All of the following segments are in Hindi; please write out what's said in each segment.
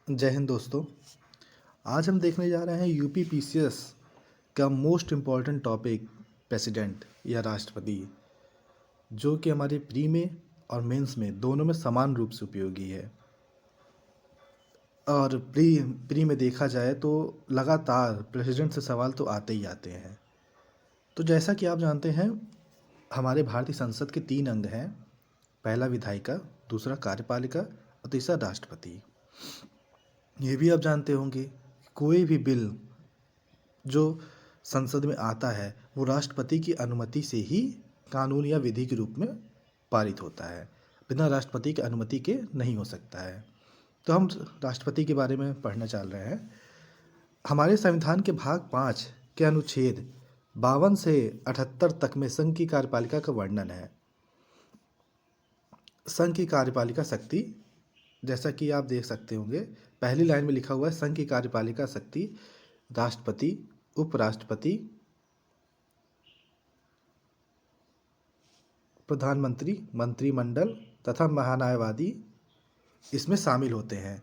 जय हिंद दोस्तों। आज हम देखने जा रहे हैं यूपी पीसीएस का मोस्ट इम्पॉर्टेंट टॉपिक प्रेसिडेंट या राष्ट्रपति, जो कि हमारे प्री में और मेंस में दोनों में समान रूप से उपयोगी है। और प्री में देखा जाए तो लगातार प्रेसिडेंट से सवाल तो आते ही आते हैं। तो जैसा कि आप जानते हैं, हमारे भारतीय संसद के 3 अंग हैं। पहला विधायिका, दूसरा कार्यपालिका और तीसरा राष्ट्रपति। ये भी आप जानते होंगे कि कोई भी बिल जो संसद में आता है वो राष्ट्रपति की अनुमति से ही कानून या विधि के रूप में पारित होता है। बिना राष्ट्रपति की अनुमति के नहीं हो सकता है। तो हम राष्ट्रपति के बारे में पढ़ना चल रहे हैं। हमारे संविधान के भाग 5 के अनुच्छेद 52 से 78 तक में संघ की कार्यपालिका का वर्णन है। संघ की कार्यपालिका शक्ति, जैसा कि आप देख सकते होंगे, पहली लाइन में लिखा हुआ है संघ की कार्यपालिका शक्ति राष्ट्रपति, उपराष्ट्रपति, प्रधानमंत्री, मंत्रिमंडल तथा महान्यायवादी इसमें शामिल होते हैं।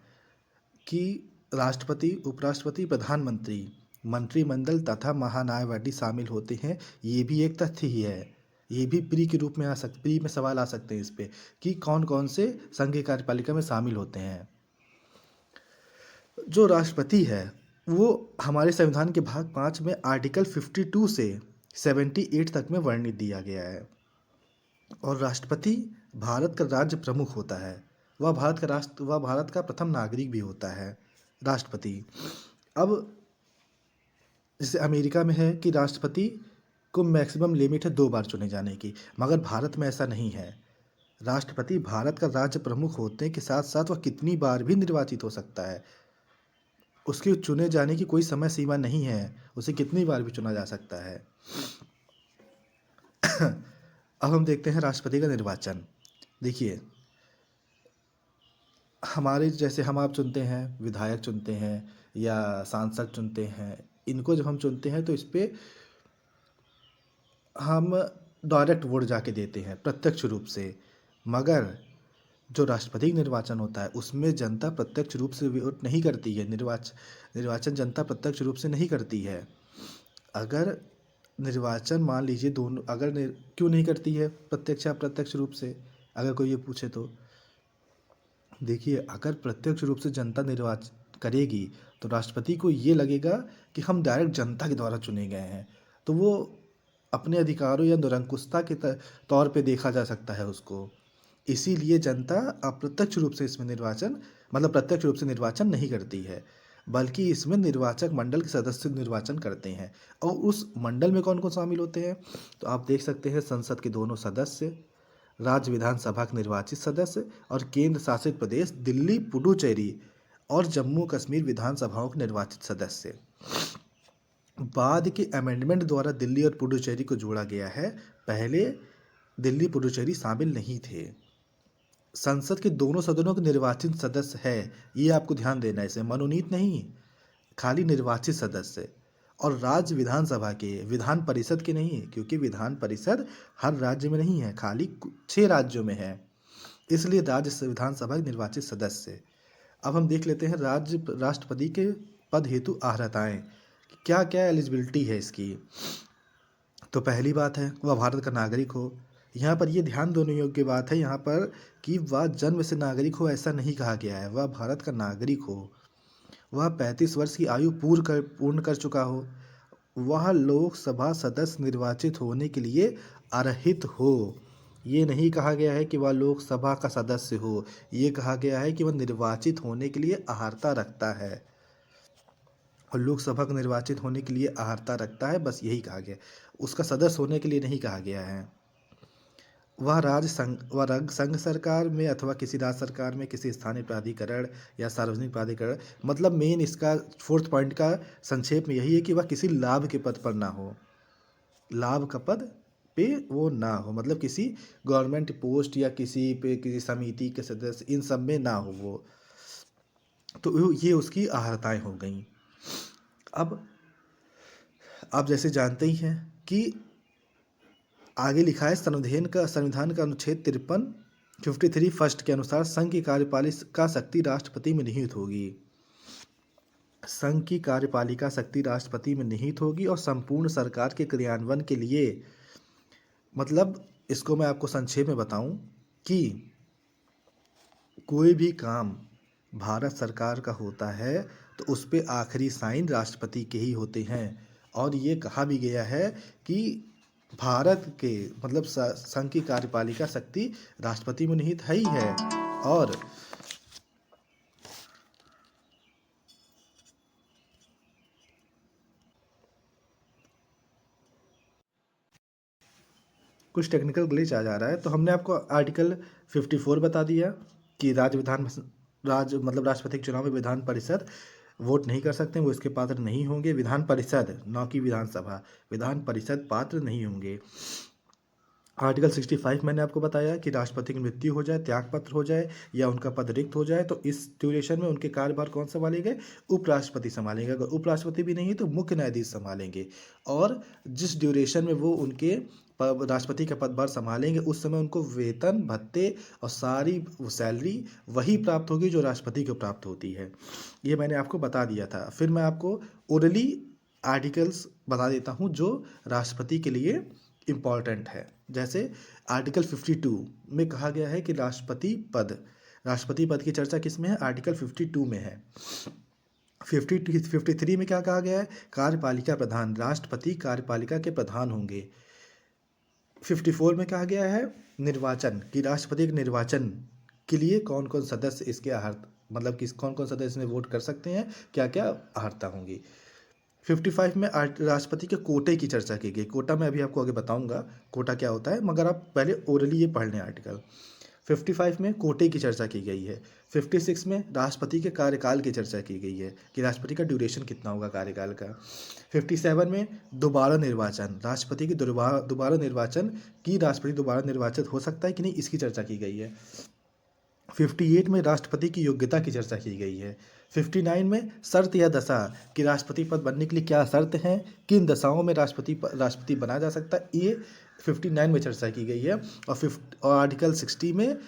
कि राष्ट्रपति, उपराष्ट्रपति, प्रधानमंत्री, मंत्रिमंडल तथा महान्यायवादी शामिल होते हैं। ये भी एक तथ्य ही है। ये भी प्री के रूप में प्री में सवाल आ सकते हैं इस पे कि कौन कौन से संघ की कार्यपालिका में शामिल होते हैं। जो राष्ट्रपति है वो हमारे संविधान के भाग 5 में आर्टिकल 52 से 78 तक में वर्णित दिया गया है। और राष्ट्रपति भारत का राज्य प्रमुख होता है। वह भारत का प्रथम नागरिक भी होता है राष्ट्रपति। अब जैसे अमेरिका में है कि राष्ट्रपति को मैक्सिमम लिमिट है 2 बार चुने जाने की, मगर भारत में ऐसा नहीं है। राष्ट्रपति भारत का राज्य प्रमुख होने के साथ साथ वह कितनी बार भी निर्वाचित हो सकता है। उसके चुने जाने की कोई समय सीमा नहीं है, उसे कितनी बार भी चुना जा सकता है। अब हम देखते हैं राष्ट्रपति का निर्वाचन। देखिए, हमारे जैसे हम आप चुनते हैं, विधायक चुनते हैं या सांसद चुनते हैं, इनको जब हम चुनते हैं तो इस पे हम डायरेक्ट वोट जाके देते हैं प्रत्यक्ष रूप से। मगर जो राष्ट्रपति निर्वाचन होता है उसमें जनता प्रत्यक्ष रूप से वोट नहीं करती है। निर्वाचन जनता प्रत्यक्ष रूप से नहीं करती है। अगर निर्वाचन मान लीजिए दोनों, क्यों नहीं करती है प्रत्यक्ष या अप्रत्यक्ष रूप से, अगर कोई ये पूछे तो देखिए, अगर प्रत्यक्ष रूप से जनता निर्वाचन करेगी तो राष्ट्रपति को ये लगेगा कि हम डायरेक्ट जनता के द्वारा चुने गए हैं, तो वो अपने अधिकारों या निरंकुशता के तौर पे देखा जा सकता है उसको। इसीलिए जनता अप्रत्यक्ष रूप से इसमें प्रत्यक्ष रूप से निर्वाचन नहीं करती है, बल्कि इसमें निर्वाचक मंडल के सदस्य निर्वाचन करते हैं। और उस मंडल में कौन कौन शामिल होते हैं तो आप देख सकते हैं, संसद के दोनों सदस्य, राज्य विधानसभा के निर्वाचित सदस्य और केंद्र शासित प्रदेश दिल्ली, पुडुचेरी और जम्मू कश्मीर विधानसभाओं के निर्वाचित सदस्य। बाद के अमेंडमेंट द्वारा दिल्ली और पुडुचेरी को जोड़ा गया है। पहले दिल्ली, पुडुचेरी शामिल नहीं थे। संसद के दोनों सदनों के निर्वाचित सदस्य है, ये आपको ध्यान देना है, इसमें मनोनीत नहीं, खाली निर्वाचित सदस्य। और राज्य विधानसभा के, विधान परिषद के नहीं, क्योंकि विधान परिषद हर राज्य में नहीं है, खाली 6 राज्यों में है, इसलिए राज्य विधानसभा के निर्वाचित सदस्य। अब हम देख लेते हैं राष्ट्रपति के पद हेतु अर्हताएं, क्या क्या एलिजिबिलिटी है इसकी। तो पहली बात है वह भारत का नागरिक हो। यहाँ पर ये ध्यान देने योग्य बात है यहाँ पर कि वह जन्म से नागरिक हो ऐसा नहीं कहा गया है, वह भारत का नागरिक हो। वह 35 वर्ष की आयु पूर्ण कर चुका हो। वह लोकसभा सदस्य निर्वाचित होने के लिए अर्हित हो। ये नहीं कहा गया है कि वह लोकसभा का सदस्य हो, ये कहा गया है कि वह निर्वाचित होने के लिए अर्हता रखता है। और लोकसभा को निर्वाचित होने के लिए अर्हता रखता है, बस यही कहा गया, उसका सदस्य होने के लिए नहीं कहा गया है। वह संघ सरकार में अथवा किसी राज्य सरकार में किसी स्थानीय प्राधिकरण या सार्वजनिक प्राधिकरण, मतलब मेन इसका 4th पॉइंट का संक्षेप में यही है कि वह किसी लाभ के पद पर ना हो, लाभ का पद पे वो ना हो, मतलब किसी गवर्नमेंट पोस्ट या किसी समिति के सदस्य, इन सब में ना हो वो। तो ये उसकी अर्हताएं हो गई। अब आप जैसे जानते ही हैं कि आगे लिखा है संविधान का अनुच्छेद 53 फर्स्ट के अनुसार संघ की कार्यपालिका शक्ति राष्ट्रपति में निहित होगी। संघ की कार्यपालिका शक्ति राष्ट्रपति में निहित होगी और संपूर्ण सरकार के क्रियान्वयन के लिए, मतलब इसको मैं आपको संक्षेप में बताऊं कि कोई भी काम भारत सरकार का होता है तो उस पे आखिरी साइन राष्ट्रपति के ही होते हैं। और ये कहा भी गया है कि भारत के मतलब संघ की कार्यपालिका शक्ति राष्ट्रपति में निहित है ही है। और कुछ टेक्निकल ग्लिच आ जा रहा है, तो हमने आपको आर्टिकल 54 बता दिया कि राष्ट्रपति के चुनाव में विधान परिषद वोट नहीं कर सकते, वो इसके पात्र नहीं होंगे। विधान परिषद, न कि विधानसभा, विधान परिषद पात्र नहीं होंगे। आर्टिकल 65 मैंने आपको बताया कि राष्ट्रपति की मृत्यु हो जाए, त्यागपत्र हो जाए या उनका पद रिक्त हो जाए तो इस ड्यूरेशन में उनके कार्यभार कौन संभालेंगे? उपराष्ट्रपति संभालेंगे। अगर उपराष्ट्रपति भी नहीं है तो मुख्य न्यायाधीश संभालेंगे। और जिस ड्यूरेशन में वो उनके राष्ट्रपति का पदभार संभालेंगे उस समय उनको वेतन, भत्ते और सारी सैलरी वही प्राप्त होगी जो राष्ट्रपति को प्राप्त होती है। ये मैंने आपको बता दिया था। फिर मैं आपको ओरली आर्टिकल्स बता देता हूँ जो राष्ट्रपति के लिए इम्पॉर्टेंट है। जैसे आर्टिकल 52 में कहा गया है कि राष्ट्रपति पद की चर्चा किस में है? आर्टिकल 52 में है। 53 में क्या कहा गया है? कार्यपालिका प्रधान, राष्ट्रपति कार्यपालिका के प्रधान होंगे। 54 में कहा गया है निर्वाचन, कि राष्ट्रपति के निर्वाचन के लिए कौन कौन सदस्य इसके मतलब किस कौन कौन सदस्य इसमें वोट कर सकते हैं, क्या क्या अहर्ता होंगी। 55 में राष्ट्रपति के कोटे की चर्चा की गई। कोटा मैं अभी आपको आगे बताऊंगा कोटा क्या होता है, मगर आप पहले ओरली ये पढ़ लें आर्टिकल। 55 में कोटे की चर्चा की गई है। 56 में राष्ट्रपति के कार्यकाल की चर्चा की गई है कि राष्ट्रपति का ड्यूरेशन कितना होगा कार्यकाल का। 57 में दोबारा निर्वाचन, राष्ट्रपति की दोबारा निर्वाचन, की राष्ट्रपति दोबारा निर्वाचित हो सकता है कि नहीं, इसकी चर्चा की गई है। 58 में राष्ट्रपति की योग्यता की चर्चा की गई है। 59 में शर्त या दशा, कि राष्ट्रपति पद बनने के लिए क्या शर्त हैं, किन दशाओं में राष्ट्रपति बना जा सकता है, ये 59 में चर्चा की गई है। और आर्टिकल 60 में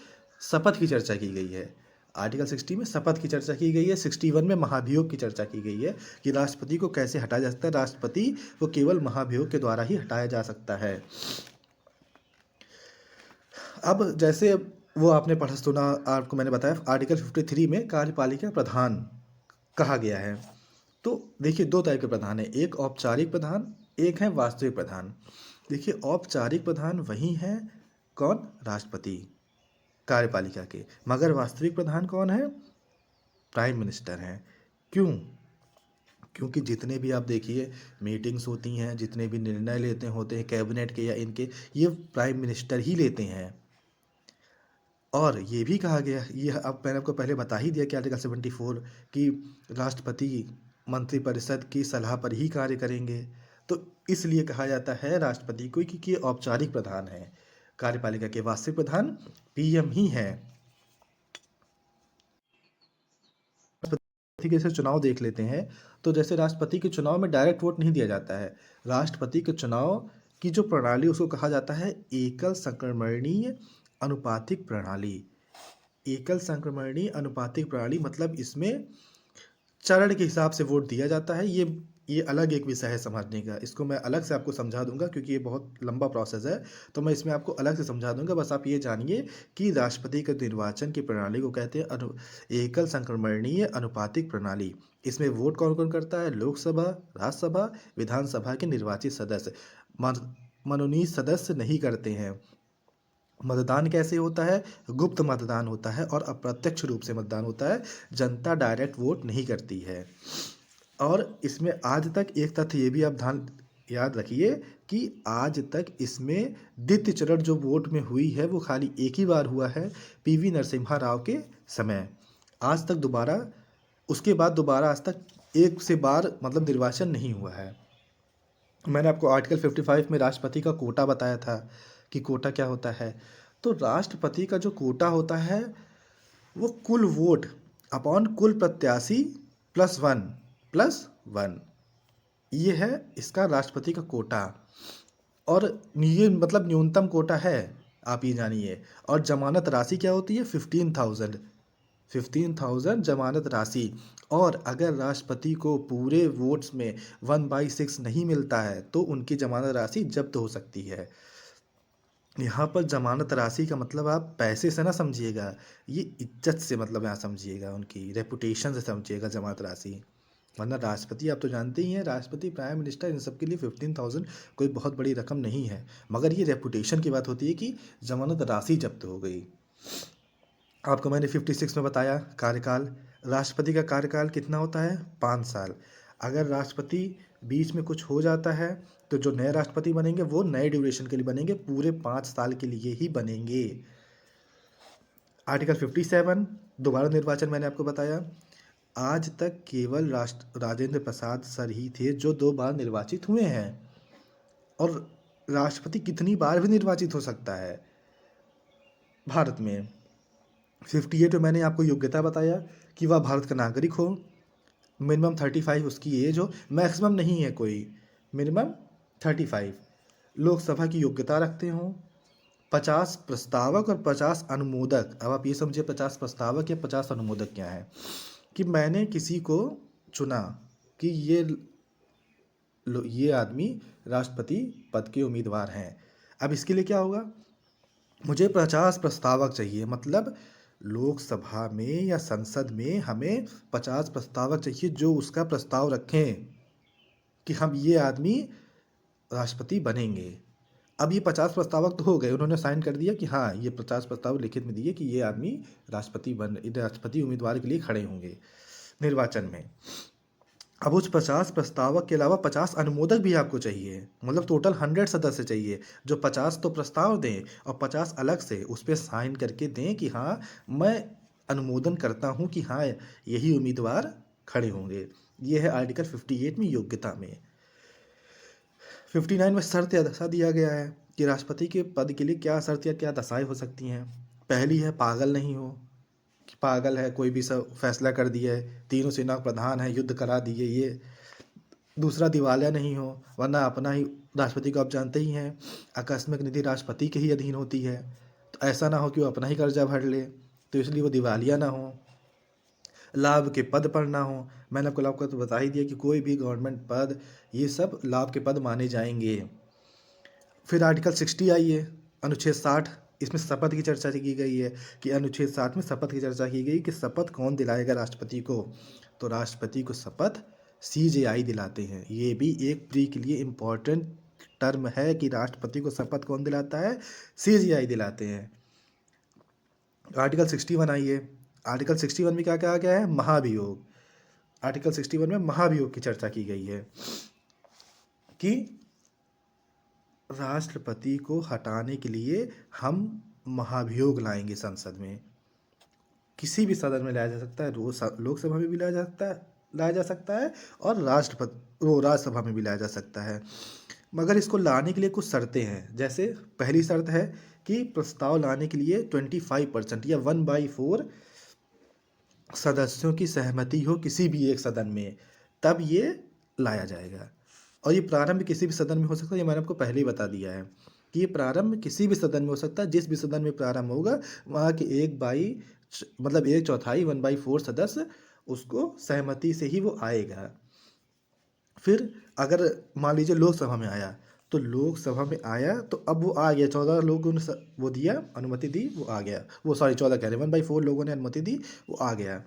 शपथ की चर्चा की गई है। आर्टिकल 60 में शपथ की चर्चा की गई है। 61 में महाभियोग की चर्चा की गई है कि राष्ट्रपति को कैसे हटाया जा सकता है। राष्ट्रपति को केवल महाभियोग के द्वारा ही हटाया जा सकता है। अब जैसे वो आपने पढ़ा सुना, आपको मैंने बताया आर्टिकल 53 में कार्यपालिका प्रधान कहा गया है। तो देखिए दो टाइप के प्रधान है, एक औपचारिक प्रधान, एक है वास्तविक प्रधान। देखिए औपचारिक प्रधान वही है कौन? राष्ट्रपति कार्यपालिका के। मगर वास्तविक प्रधान कौन है? प्राइम मिनिस्टर हैं। क्यों? क्योंकि जितने भी आप देखिए मीटिंग्स होती हैं, जितने भी निर्णय लेते होते हैं कैबिनेट के या इनके, ये प्राइम मिनिस्टर ही लेते हैं। और ये भी कहा गया, ये अब मैंने आपको पहले बता ही दिया कि आर्टिकल 74 कि राष्ट्रपति मंत्रिपरिषद की सलाह पर ही कार्य करेंगे। तो इसलिए कहा जाता है राष्ट्रपति को कि औपचारिक प्रधान है। कार्यपालिका के वास्तविक प्रधान पीएम ही है। राष्ट्रपति के से चुनाव देख लेते हैं। तो जैसे राष्ट्रपति के चुनाव में डायरेक्ट वोट नहीं दिया जाता है। राष्ट्रपति के चुनाव की जो प्रणाली उसको कहा जाता है एकल संक्रमणीय अनुपातिक प्रणाली। एकल संक्रमणीय अनुपातिक प्रणाली मतलब इसमें चरण के हिसाब से वोट दिया जाता है। ये अलग एक विषय है समझने का, इसको मैं अलग से आपको समझा दूंगा क्योंकि ये बहुत लंबा प्रोसेस है, तो मैं इसमें आपको अलग से समझा दूंगा। बस आप ये जानिए कि राष्ट्रपति के निर्वाचन की प्रणाली को कहते हैं एकल संक्रमणीय अनुपातिक प्रणाली। इसमें वोट कौन कौन करता है? लोकसभा, राज्यसभा, विधानसभा के निर्वाचित सदस्य, मनोनीत सदस्य नहीं करते हैं। मतदान कैसे होता है? गुप्त मतदान होता है और अप्रत्यक्ष रूप से मतदान होता है। जनता डायरेक्ट वोट नहीं करती है। और इसमें आज तक एक तथ्य ये भी आप याद रखिए कि आज तक इसमें द्वितीय चरण जो वोट में हुई है वो खाली एक ही बार हुआ है, पीवी नरसिम्हा राव के समय। आज तक उसके बाद दोबारा आज तक एक से बार मतलब निर्वाचन नहीं हुआ है। मैंने आपको आर्टिकल 55 में राष्ट्रपति का कोटा बताया था कि कोटा क्या होता है। तो राष्ट्रपति का जो कोटा होता है वो कुल वोट अपॉन कुल प्रत्याशी +1 ये है इसका राष्ट्रपति का कोटा। और ये मतलब न्यूनतम कोटा है, आप ये जानिए। और जमानत राशि क्या होती है? 15,000। 15,000 जमानत राशि। और अगर राष्ट्रपति को पूरे वोट्स में 1/6 नहीं मिलता है तो उनकी जमानत राशि जब्त हो सकती है। यहाँ पर जमानत राशि का मतलब आप पैसे से ना समझिएगा, ये इज्जत से मतलब यहाँ समझिएगा, उनकी रेपुटेशन से समझिएगा जमानत राशि। वरना राष्ट्रपति आप तो जानते ही हैं, राष्ट्रपति प्राइम मिनिस्टर इन सब के लिए 15,000 कोई बहुत बड़ी रकम नहीं है, मगर ये रेपुटेशन की बात होती है कि जमानत राशि जब्त हो गई। आपको मैंने 56 में बताया कार्यकाल, राष्ट्रपति का कार्यकाल कितना होता है, 5 साल। अगर राष्ट्रपति बीच में कुछ हो जाता है तो जो नए राष्ट्रपति बनेंगे वो नए ड्यूरेशन के लिए बनेंगे, पूरे 5 साल के लिए ही बनेंगे। आर्टिकल 57 दोबारा निर्वाचन, मैंने आपको बताया आज तक केवल राजेंद्र प्रसाद सर ही थे जो 2 बार निर्वाचित हुए हैं, और राष्ट्रपति कितनी बार भी निर्वाचित हो सकता है भारत में। 58 में मैंने आपको योग्यता बताया कि वह भारत का नागरिक हो, मिनिमम 35 उसकी एज हो, मैक्सिमम नहीं है कोई, मिनिमम 35, लोकसभा की योग्यता रखते हों, 50 प्रस्तावक और 50 अनुमोदक। अब आप ये समझिए 50 प्रस्तावक या 50 अनुमोदक क्या है, कि मैंने किसी को चुना कि ये आदमी राष्ट्रपति पद के उम्मीदवार हैं। अब इसके लिए क्या होगा, मुझे 50 प्रस्तावक चाहिए, मतलब लोकसभा में या संसद में हमें 50 प्रस्तावक चाहिए जो उसका प्रस्ताव रखें कि हम ये आदमी राष्ट्रपति बनेंगे। अब ये 50 प्रस्तावक तो हो गए, उन्होंने साइन कर दिया कि हाँ ये 50 प्रस्ताव लिखित में दिए कि ये आदमी राष्ट्रपति उम्मीदवार के लिए खड़े होंगे निर्वाचन में। अब उस 50 प्रस्तावक के अलावा 50 अनुमोदक भी आपको चाहिए, मतलब टोटल 100 सदस्य चाहिए, जो 50 तो प्रस्ताव दें और 50 अलग से उस पर साइन करके दें कि हाँ मैं अनुमोदन करता हूँ कि हाँ यही उम्मीदवार खड़े होंगे। ये है आर्टिकल 58 में योग्यता में। 59 में शर्त या दशा दिया गया है कि राष्ट्रपति के पद के लिए क्या शर्त या क्या दशाएं हो सकती हैं। पहली है पागल नहीं हो, कि पागल है, कोई भी सब फैसला कर दिया है, तीनों सेना प्रधान है, युद्ध करा दिए ये। दूसरा दिवालिया नहीं हो, वरना अपना ही राष्ट्रपति को आप जानते ही हैं आकस्मिक निधि राष्ट्रपति के ही अधीन होती है, तो ऐसा ना हो कि वो अपना ही कर्जा भर ले, तो इसलिए वो दिवालिया ना हो। लाभ के पद पर ना हो, मैंने आपको लाभ का तो बता ही दिया कि कोई भी गवर्नमेंट पद ये सब लाभ के पद माने जाएंगे। फिर आर्टिकल 60 आई है, अनुच्छेद 60, इसमें शपथ की चर्चा की गई है कि अनुच्छेद 60 में शपथ की चर्चा की गई कि शपथ कौन दिलाएगा राष्ट्रपति को, तो राष्ट्रपति को शपथ CJI दिलाते हैं। ये भी एक प्री के लिए इम्पोर्टेंट टर्म है कि राष्ट्रपति को शपथ कौन दिलाता है, CJI दिलाते हैं। आर्टिकल 61 आई है, आर्टिकल 61 में क्या कहा गया है, महाभियोग। आर्टिकल 61 में महाभियोग की चर्चा की गई है कि राष्ट्रपति को हटाने के लिए हम महाभियोग लाएंगे संसद में। किसी भी सदन में लाया जा सकता है, लोकसभा में भी लाया जा सकता है और राज्यसभा में भी लाया जा सकता है, मगर इसको लाने के लिए कुछ शर्तें हैं। जैसे पहली शर्त है कि प्रस्ताव लाने के लिए 25% या 1/4 सदस्यों की सहमति हो किसी भी एक सदन में, तब ये लाया जाएगा। और ये प्रारंभ किसी भी सदन में हो सकता है, ये मैंने आपको पहले ही बता दिया है कि ये प्रारंभ किसी भी सदन में हो सकता है। जिस भी सदन में प्रारंभ होगा वहाँ के 1/4 1/4 सदस्य उसको सहमति से ही वो आएगा। फिर अगर मान लीजिए लोकसभा में आया, तो लोकसभा में आया तो अब वो आ गया, 14 लोगों ने वो दिया, अनुमति दी, वो आ गया, वो सॉरी 14 कह रहे 1/4 लोगों ने अनुमति दी, वो आ गया।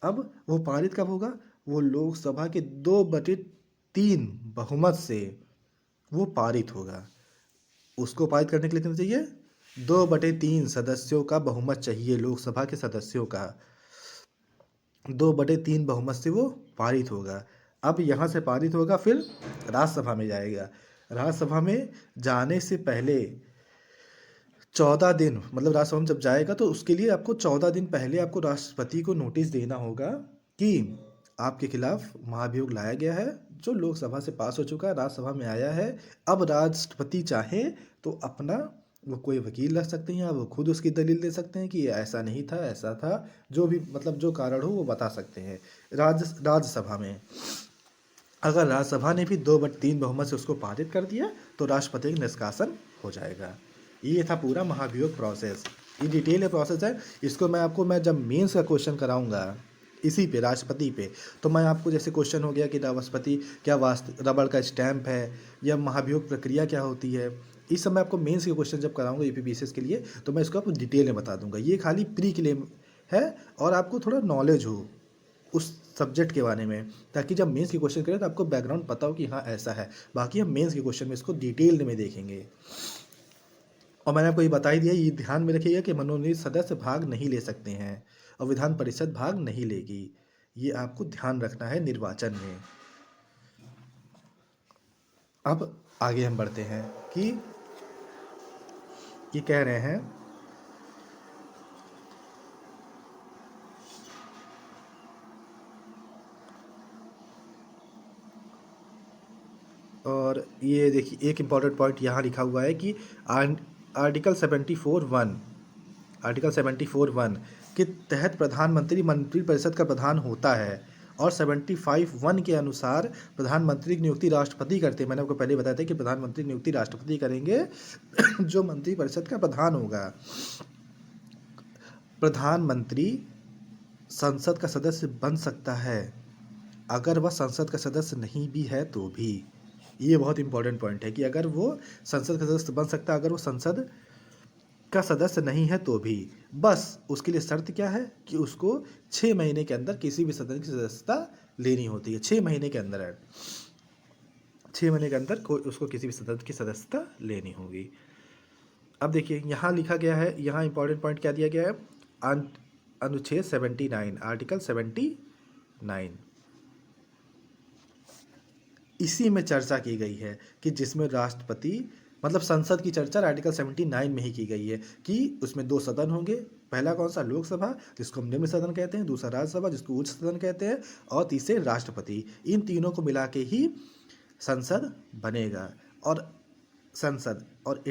अब वो पारित कब होगा, वो लोकसभा के 2/3 बहुमत से वो पारित होगा। उसको पारित करने के लिए कितना चाहिए, 2/3 सदस्यों का बहुमत चाहिए, लोकसभा के सदस्यों का 2/3 बहुमत से वो पारित होगा। अब यहाँ से पारित होगा, फिर राज्यसभा में जाएगा। राज्यसभा में जाने से पहले 14 दिन, मतलब राज्यसभा में जब जाएगा तो उसके लिए आपको 14 दिन पहले आपको राष्ट्रपति को नोटिस देना होगा कि आपके खिलाफ महाभियोग लाया गया है, जो लोकसभा से पास हो चुका है, राज्यसभा में आया है। अब राष्ट्रपति चाहे तो अपना वो कोई वकील रख सकते हैं या वो खुद उसकी दलील दे सकते हैं कि ये ऐसा नहीं था, ऐसा था, जो भी मतलब जो कारण हो वो बता सकते हैं राज्यसभा में। अगर राज्यसभा ने भी 2/3 बहुमत से उसको पारित कर दिया तो राष्ट्रपति का निष्कासन हो जाएगा। ये था पूरा महाभियोग प्रोसेस। ये डिटेल है प्रोसेस है। इसको मैं जब मेंस का क्वेश्चन कराऊंगा इसी पे राष्ट्रपति पे, तो मैं आपको जैसे क्वेश्चन हो गया कि राष्ट्रपति क्या वास्तव रबड़ का स्टैंप है या महाभियोग प्रक्रिया क्या होती है, इस समय आपको मेंस के क्वेश्चन जब कराऊंगा यूपीपीसीएस के लिए, तो मैं इसको आपको डिटेल में बता दूंगा। ये खाली प्री के लिए है और आपको थोड़ा नॉलेज हो उस सब्जेक्ट के बारे में, ताकि जब मेंस के क्वेश्चन करें तो आपको बैकग्राउंड पता हो कि हाँ ऐसा है। बाकी हम मेंस के क्वेश्चन में इसको डिटेल में देखेंगे। और मैंने आपको ये बता ही दिया, ये ध्यान में रखिएगा कि मनोनीत सदस्य भाग नहीं ले सकते हैं और विधान परिषद भाग नहीं लेगी। ये आपको ध्यान रखना है निर्वाचन में। अब आगे हम बढ़ते हैं कि ये कह रहे हैं और ये देखिए एक इम्पॉर्टेंट पॉइंट यहाँ लिखा हुआ है कि आर्टिकल 74(1) आर्टिकल 74(1) के तहत प्रधानमंत्री मंत्रिपरिषद का प्रधान होता है और 75(1) के अनुसार प्रधानमंत्री की नियुक्ति राष्ट्रपति करते हैं। मैंने आपको पहले बताया था कि प्रधानमंत्री नियुक्ति राष्ट्रपति करेंगे जो मंत्रिपरिषद का प्रधान होगा। प्रधानमंत्री संसद का सदस्य बन सकता है अगर वह संसद का सदस्य नहीं भी है तो भी। ये बहुत इंपॉर्टेंट पॉइंट है कि अगर वो संसद का सदस्य बन सकता है अगर वो संसद का सदस्य नहीं है तो भी। बस उसके लिए शर्त क्या है कि उसको 6 महीने के अंदर किसी भी सदन की सदस्यता लेनी होती है। 6 महीने के अंदर है, 6 महीने के अंदर कोई उसको किसी भी सदन की सदस्यता लेनी होगी। अब देखिए यहाँ लिखा गया है, यहाँ इंपॉर्टेंट पॉइंट क्या दिया गया है, अनुच्छेद 79 आर्टिकल 79 इसी में चर्चा की गई है कि जिसमें राष्ट्रपति मतलब संसद की चर्चा आर्टिकल 79 में ही की गई है कि उसमें 2 सदन होंगे। पहला कौन सा, लोकसभा जिसको हम निम्न सदन कहते हैं, दूसरा राज्यसभा जिसको उच्च सदन कहते हैं, और तीसरे राष्ट्रपति। इन तीनों को मिला के ही संसद बनेगा। और संसद और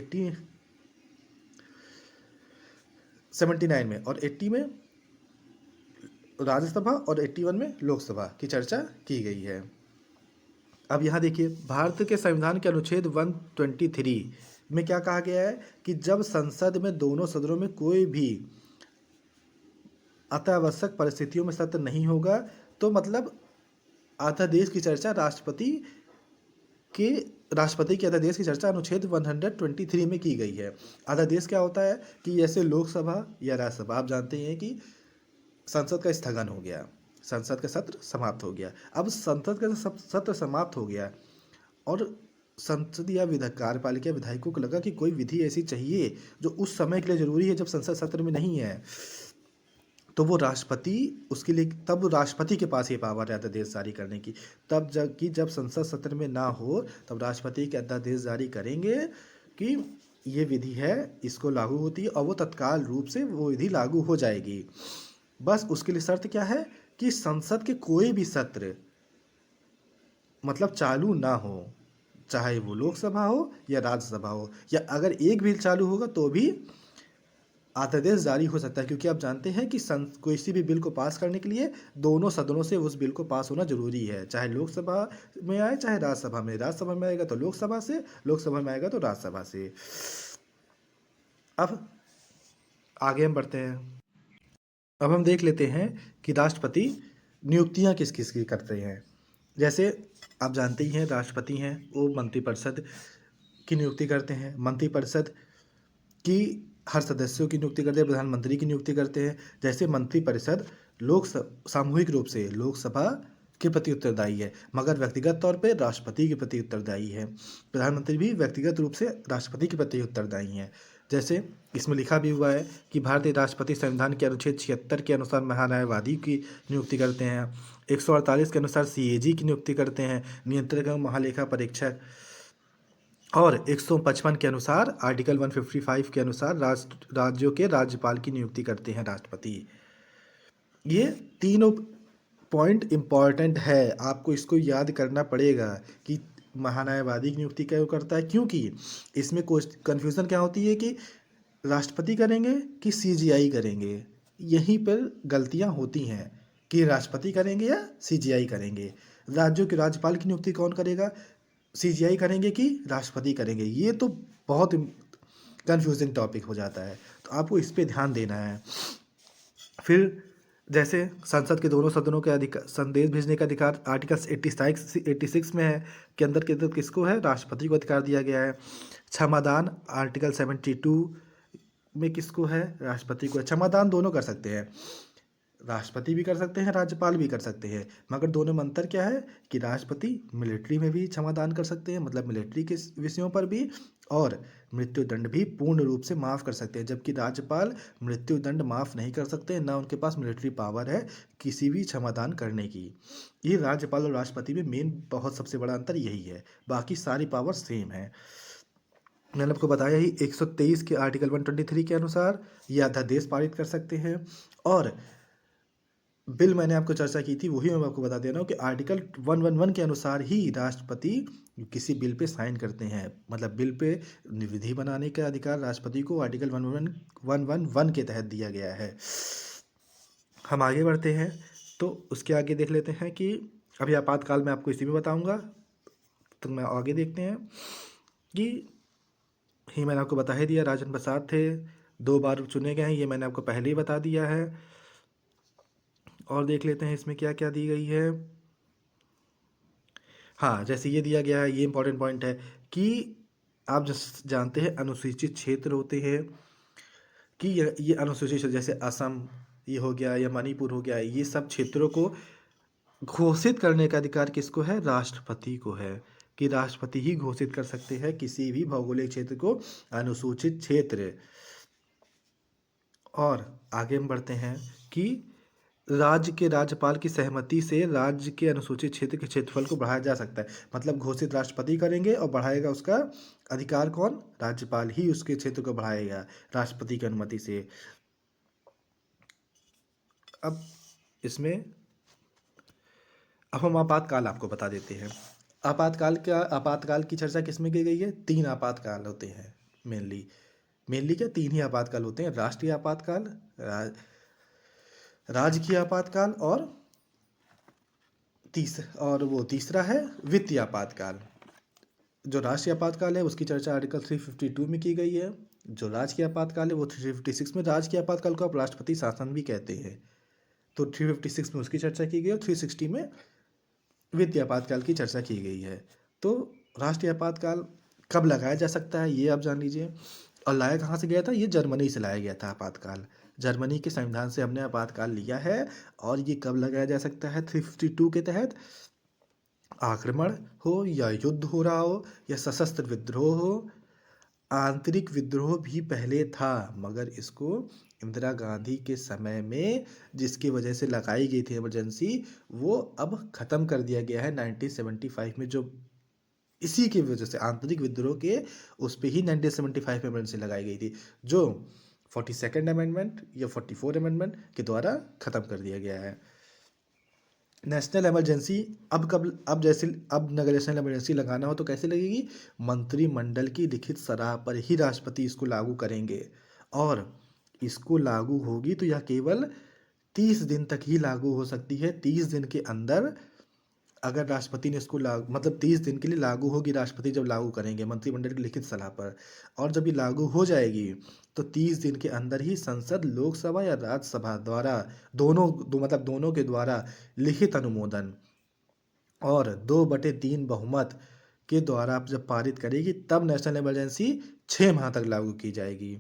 79 में और 80 में राज्यसभा और 81 में लोकसभा की चर्चा की गई है। अब यहाँ देखिए भारत के संविधान के अनुच्छेद 123 में क्या कहा गया है कि जब संसद में दोनों सदनों में कोई भी अत्यावश्यक परिस्थितियों में सत्र नहीं होगा तो मतलब अध्यादेश की चर्चा राष्ट्रपति के अध्यादेश की चर्चा अनुच्छेद 123 में की गई है। अध्यादेश क्या होता है कि जैसे लोकसभा या राज्यसभा, आप जानते हैं कि संसद का स्थगन हो गया, संसद का सत्र समाप्त हो गया। अब संसद का सत्र समाप्त हो गया और संसद या कार्यपालिका विधायकों को लगा कि कोई विधि ऐसी चाहिए जो उस समय के लिए जरूरी है जब संसद सत्र में नहीं है, तो वो राष्ट्रपति उसके लिए, तब राष्ट्रपति के पास ये पावर है अध्यादेश जारी करने की। तब जब संसद सत्र में ना हो तब राष्ट्रपति के अध्यादेश जारी करेंगे कि ये विधि है, इसको लागू होती है और वो तत्काल रूप से वो विधि लागू हो जाएगी। बस उसके लिए शर्त क्या है कि संसद के कोई भी सत्र मतलब चालू ना हो, चाहे वो लोकसभा हो या राज्यसभा हो, या अगर एक भी चालू होगा तो भी अध्यादेश जारी हो सकता है। क्योंकि आप जानते हैं कि किसी भी बिल को पास करने के लिए दोनों सदनों से उस बिल को पास होना जरूरी है, चाहे लोकसभा में आए चाहे राज्यसभा में। राज्यसभा में आएगा तो लोकसभा से, लोकसभा में आएगा तो राज्यसभा से। अब आगे हम बढ़ते हैं। अब हम देख लेते हैं कि राष्ट्रपति नियुक्तियां किस किस की करते हैं। जैसे आप जानते ही हैं राष्ट्रपति हैं वो मंत्रिपरिषद की नियुक्ति करते हैं। मंत्रिपरिषद की हर सदस्यों की नियुक्ति करते हैं, प्रधानमंत्री की नियुक्ति करते हैं। जैसे मंत्रिपरिषद सामूहिक रूप से लोकसभा के प्रति उत्तरदायी है मगर व्यक्तिगत तौर पे राष्ट्रपति के प्रति उत्तरदायी है। प्रधानमंत्री भी व्यक्तिगत रूप से राष्ट्रपति के प्रति उत्तरदायी हैं। जैसे इसमें लिखा भी हुआ है कि भारतीय राष्ट्रपति संविधान के अनुच्छेद 76 के अनुसार महान्यायवादी की नियुक्ति करते हैं, 148 के अनुसार सीएजी की नियुक्ति करते हैं, नियंत्रक एवं महालेखा परीक्षक, और 155 के अनुसार आर्टिकल 155 के अनुसार राज्यों के राज्यपाल की नियुक्ति करते हैं राष्ट्रपति। ये तीनों पॉइंट इम्पॉर्टेंट है, आपको इसको याद करना पड़ेगा कि महान्यायवादी की नियुक्ति क्यों करता है, क्योंकि इसमें कन्फ्यूज़न क्या होती है कि राष्ट्रपति करेंगे कि सीजीआई करेंगे। यहीं पर गलतियां होती हैं कि राष्ट्रपति करेंगे या सीजीआई करेंगे। राज्यों के राज्यपाल की नियुक्ति कौन करेगा, सीजीआई करेंगे कि राष्ट्रपति करेंगे, ये तो बहुत कन्फ्यूजिंग टॉपिक हो जाता है। तो तो आपको इस पे ध्यान देना है। फिर जैसे संसद के दोनों सदनों के अधिकार, संदेश भेजने का अधिकार आर्टिकल 86 में है, के अंदर किसको है, राष्ट्रपति को अधिकार दिया गया है। क्षमादान आर्टिकल 72 में किसको है, राष्ट्रपति को है। क्षमादान दोनों कर सकते हैं, राष्ट्रपति भी कर सकते हैं, राज्यपाल भी कर सकते हैं, मगर दोनों में अंतर क्या है कि राष्ट्रपति मिलिट्री में भी क्षमादान कर सकते हैं, मतलब मिलिट्री के विषयों पर भी, और मृत्युदंड भी पूर्ण रूप से माफ़ कर सकते हैं, जबकि राज्यपाल मृत्युदंड माफ़ नहीं कर सकते, ना उनके पास मिलिट्री पावर है किसी भी क्षमादान करने की। ये राज्यपाल और राष्ट्रपति में मेन बहुत सबसे बड़ा अंतर यही है, बाकी सारी पावर सेम है। मैंने आपको बताया ही 123 के आर्टिकल 123 के अनुसार ये अध्यादेश पारित कर सकते हैं, और बिल मैंने आपको चर्चा की थी वही मैं आपको बता दे रहा हूँ कि आर्टिकल 111 के अनुसार ही राष्ट्रपति किसी बिल पे साइन करते हैं, मतलब बिल पे विधि बनाने का अधिकार राष्ट्रपति को आर्टिकल 111 के तहत दिया गया है। हम आगे बढ़ते हैं, तो उसके आगे देख लेते हैं कि अभी आपातकाल में आपको इसी में बताऊंगा, तो मैं आगे देखते हैं कि ही मैंने आपको बता ही दिया, राजेंद्र प्रसाद थे, 2 बार चुने गए हैं, ये मैंने आपको पहले ही बता दिया है। और देख लेते हैं इसमें क्या क्या दी गई है। हाँ, जैसे ये दिया गया है, ये इंपॉर्टेंट पॉइंट है कि आप जानते हैं अनुसूचित क्षेत्र होते हैं, कि ये अनुसूचित क्षेत्र जैसे असम ये हो गया या मणिपुर हो गया, ये सब क्षेत्रों को घोषित करने का अधिकार किसको है, राष्ट्रपति को है, कि राष्ट्रपति ही घोषित कर सकते हैं किसी भी भौगोलिक क्षेत्र को अनुसूचित क्षेत्र। और आगे हम बढ़ते हैं कि राज्य के राज्यपाल की सहमति से राज्य के अनुसूचित क्षेत्र के क्षेत्रफल को बढ़ाया जा सकता है, मतलब घोषित राष्ट्रपति करेंगे और बढ़ाएगा उसका अधिकार कौन, राज्यपाल ही उसके क्षेत्र को बढ़ाएगा राष्ट्रपति की अनुमति से। अब इसमें अब हम आपातकाल आपको बता देते हैं। आपातकाल की चर्चा किसमें की गई है, 3 आपातकाल होते हैं मेनली क्या 3 ही आपातकाल होते हैं, राष्ट्रीय आपातकाल, राजकीय आपातकाल, और तीसरा है वित्तीय आपातकाल। जो राष्ट्रीय आपातकाल है उसकी चर्चा आर्टिकल 352 में की गई है, जो राजकीय आपातकाल है वो 356 में। राजकीय आपातकाल को आप राष्ट्रपति शासन भी कहते हैं, तो 356 में उसकी चर्चा की गई और 360 में वित्तीय आपातकाल की चर्चा की गई है। तो राष्ट्रीय आपातकाल कब लगाया जा सकता है ये आप जान लीजिए। और लाया कहाँ से गया था, ये जर्मनी से लाया गया था आपातकाल, जर्मनी के संविधान से हमने आपातकाल लिया है। और ये कब लगाया जा सकता है, 352 के तहत, आक्रमण हो या युद्ध हो रहा हो या सशस्त्र विद्रोह हो। आंतरिक विद्रोह भी पहले था, मगर इसको इंदिरा गांधी के समय में जिसकी वजह से लगाई गई थी इमरजेंसी, वो अब ख़त्म कर दिया गया है 1975 में, जो इसी की वजह से आंतरिक विद्रोह के उस पे ही 1975 में इमरजेंसी लगाई गई थी, जो 42nd अमेंडमेंट या 44 अमेंडमेंट के द्वारा ख़त्म कर दिया गया है। नेशनल इमरजेंसी अब नगर नेशनल इमरजेंसी लगाना हो तो कैसे लगेगी, मंत्रिमंडल की लिखित सलाह पर ही राष्ट्रपति इसको लागू करेंगे, और इसको लागू होगी तो यह केवल 30 दिन तक ही लागू हो सकती है। 30 दिन के अंदर अगर राष्ट्रपति ने इसको लागू, मतलब 30 दिन के लिए लागू होगी, राष्ट्रपति जब लागू करेंगे मंत्रिमंडल की लिखित सलाह पर, और जब ये लागू हो जाएगी तो 30 दिन के अंदर ही संसद, लोकसभा या राज्यसभा द्वारा दोनों के द्वारा लिखित अनुमोदन और 2/3 बहुमत के द्वारा आप जब पारित करेगी तब नेशनल इमरजेंसी 6 माह तक लागू की जाएगी।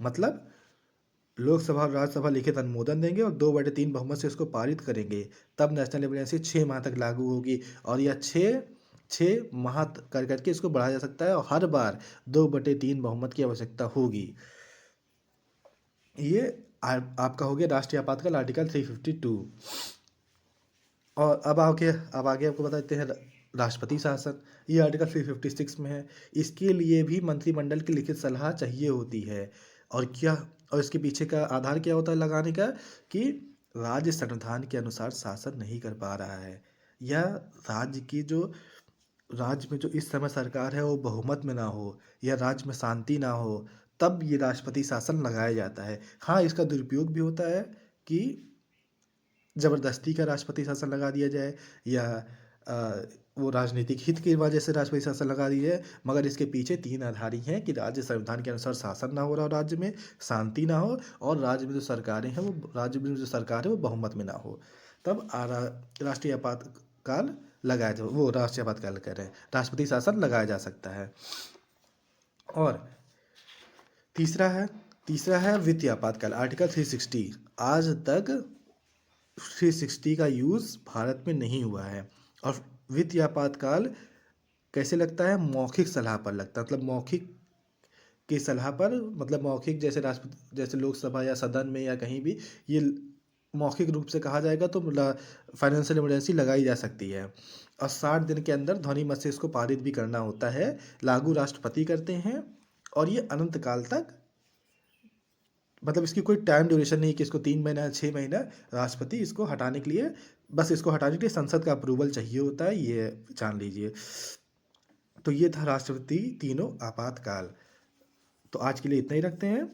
मतलब लोकसभा और राज्यसभा लिखित अनुमोदन देंगे और 2/3 बहुमत से इसको पारित करेंगे, तब नेशनल इमरजेंसी 6 माह तक लागू होगी। और यह 6 माह कर करके इसको बढ़ाया जा सकता है, और हर बार 2/3 बहुमत की आवश्यकता होगी। ये आपका हो गया राष्ट्रीय आपातकाल आर्टिकल 352। और अब आगे आपको बताते हैं राष्ट्रपति शासन, ये आर्टिकल 356 में है। इसके लिए भी मंत्रिमंडल की लिखित सलाह चाहिए होती है। और इसके पीछे का आधार क्या होता है लगाने का, कि राज्य संविधान के अनुसार शासन नहीं कर पा रहा है, या राज्य में जो इस समय सरकार है वो बहुमत में ना हो, या राज्य में शांति ना हो, तब ये राष्ट्रपति शासन लगाया जाता है। हाँ, इसका दुरुपयोग भी होता है कि ज़बरदस्ती का राष्ट्रपति शासन लगा दिया जाए, या वो राजनीतिक हित की वजह से राष्ट्रपति शासन लगा दी है, मगर इसके पीछे तीन आधार ही हैं कि राज्य संविधान के अनुसार शासन ना हो रहा हो, राज्य में शांति ना हो, और राज्य में जो सरकारें हैं वो राज्य में जो सरकार है वो बहुमत में ना हो, तब राष्ट्रीय आपातकाल लगाया जा वो राष्ट्रीय आपातकाल कह रहे हैं, राष्ट्रपति शासन लगाया जा सकता है। और तीसरा है वित्तीय आपातकाल, आर्टिकल 360। आज तक 360 का यूज़ भारत में नहीं हुआ है। और वित्तीय आपातकाल कैसे लगता है? मौखिक सलाह पर लगता है, मतलब मौखिक की सलाह पर, मतलब मौखिक जैसे राष्ट्रपति जैसे लोकसभा या सदन में या कहीं भी ये मौखिक रूप से कहा जाएगा तो फाइनेंशियल इमरजेंसी लगाई जा सकती है। और 60 दिन के अंदर ध्वनि मत से इसको पारित भी करना होता है, लागू राष्ट्रपति करते हैं, और ये अनंत काल तक, मतलब इसकी कोई टाइम ड्यूरेशन नहीं कि इसको 3 महीना 6 महीना, राष्ट्रपति इसको हटाने के लिए, बस इसको हटाने के लिए संसद का अप्रूवल चाहिए होता है, ये जान लीजिए। तो ये था राष्ट्रपति तीनों आपातकाल। तो आज के लिए इतना ही रखते हैं।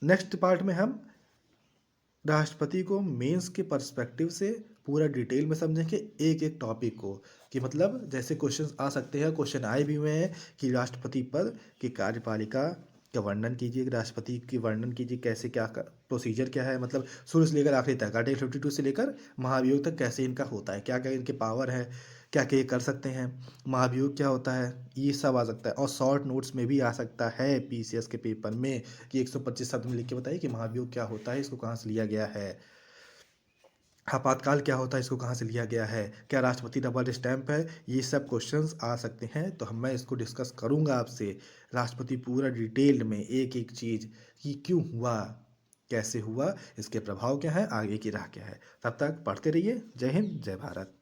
नेक्स्ट पार्ट में हम राष्ट्रपति को मेंस के पर्सपेक्टिव से पूरा डिटेल में समझेंगे, एक एक टॉपिक को, कि मतलब जैसे क्वेश्चन आ सकते हैं, क्वेश्चन आए भी हुए हैं कि राष्ट्रपति पद की कार्यपालिका का वर्णन कीजिए, राष्ट्रपति की वर्णन कीजिए, कैसे क्या प्रोसीजर क्या है, मतलब शुरू से लेकर आखिरी तक, आर्टिकल 52 से लेकर महाभियोग तक कैसे इनका होता है, क्या क्या इनके पावर है, क्या क्या ये कर सकते हैं, महाभियोग क्या होता है, ये सब आ सकता है। और शॉर्ट नोट्स में भी आ सकता है पीसीएस के पेपर में कि 125 शब्द में लिख के बताइए कि महाभियोग क्या होता है, इसको कहाँ से लिया गया है, आपातकाल क्या होता है, इसको कहाँ से लिया गया है, क्या राष्ट्रपति डबल स्टैंप है, ये सब क्वेश्चंस आ सकते हैं। तो मैं इसको डिस्कस करूंगा आपसे, राष्ट्रपति पूरा डिटेल में एक एक चीज़ कि क्यों हुआ, कैसे हुआ, इसके प्रभाव क्या है, आगे की राह क्या है। तब तक पढ़ते रहिए। जय हिंद, जय भारत।